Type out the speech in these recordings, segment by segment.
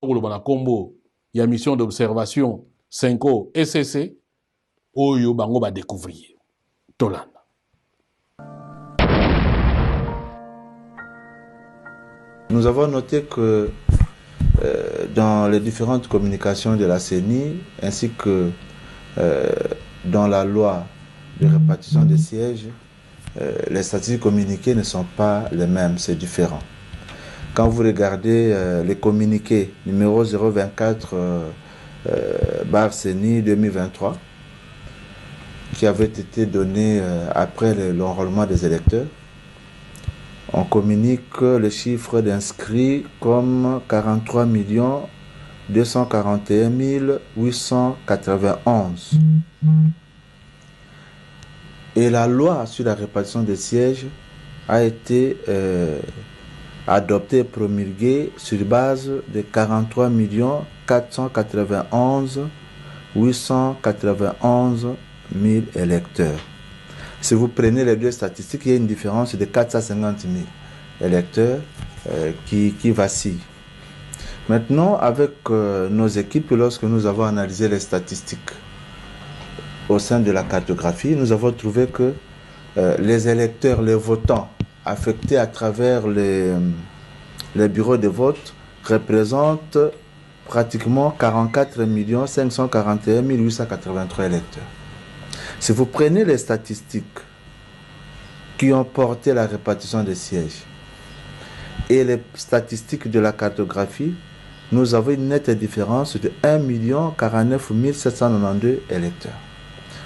le combo, il y a mission d'observation, 5O, SCC, Oyo Bango va découvrir. Tolan. Nous avons noté que dans les différentes communications de la CENI, ainsi que dans la loi de répartition des sièges, les statistiques communiquées ne sont pas les mêmes, c'est différent. Quand vous regardez les communiqués numéro 024 bar CENI 2023, qui avait été donné après l'enrôlement des électeurs, on communique le chiffre d'inscrits comme 43 241 891. Et la loi sur la répartition des sièges a été adoptée et promulguée sur base de 43 491 891 000 électeurs. Si vous prenez les deux statistiques, il y a une différence de 450 000 électeurs qui vacillent. Maintenant, avec nos équipes, lorsque nous avons analysé les statistiques au sein de la cartographie, nous avons trouvé que les électeurs, les votants affectés à travers les bureaux de vote représentent pratiquement 44 541 883 électeurs. Si vous prenez les statistiques qui ont porté la répartition des sièges et les statistiques de la cartographie, nous avons une nette différence de 1 49 792 électeurs.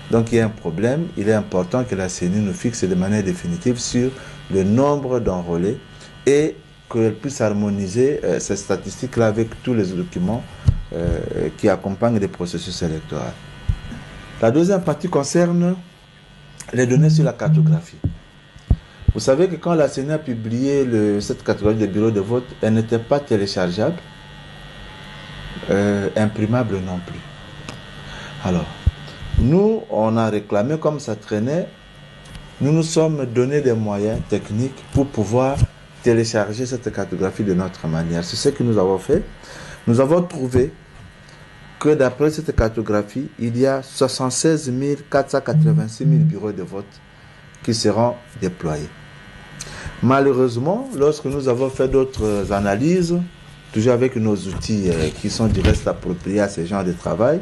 Donc il y a un problème, il est important que la CENI nous fixe de manière définitive sur le nombre d'enrôlés et qu'elle puisse harmoniser ces statistiques-là avec tous les documents qui accompagnent les processus électoraux. La deuxième partie concerne les données sur la cartographie. Vous savez que quand la CENI a publié cette cartographie de bureaux de vote, elle n'était pas téléchargeable, imprimable non plus. Alors, nous, on a réclamé comme ça traînait, nous nous sommes donné des moyens techniques pour pouvoir télécharger cette cartographie de notre manière. C'est ce que nous avons fait. Nous avons trouvé que d'après cette cartographie, il y a 76 486 000 bureaux de vote qui seront déployés. Malheureusement, lorsque nous avons fait d'autres analyses, toujours avec nos outils qui sont du reste appropriés à ce genre de travail,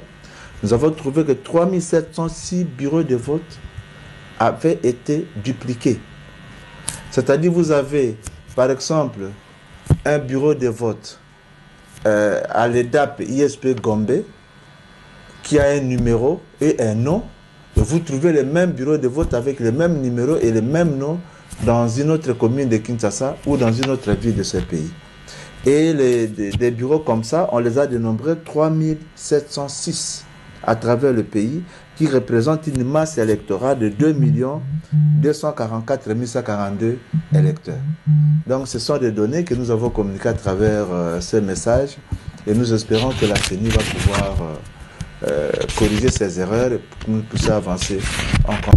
nous avons trouvé que 3 706 bureaux de vote avaient été dupliqués. C'est-à-dire vous avez, par exemple, un bureau de vote à l'EDAP ISP Gombe qui a un numéro et un nom, et vous trouvez le même bureau de vote avec le même numéro et le même nom dans une autre commune de Kinshasa ou dans une autre ville de ce pays. Et des bureaux comme ça, on les a dénombrés 3706 à travers le pays, qui représentent une masse électorale de 2 244 142 électeurs. Donc ce sont des données que nous avons communiquées à travers ces messages et nous espérons que la CENI va pouvoir corriger ces erreurs pour que nous puissions avancer encore.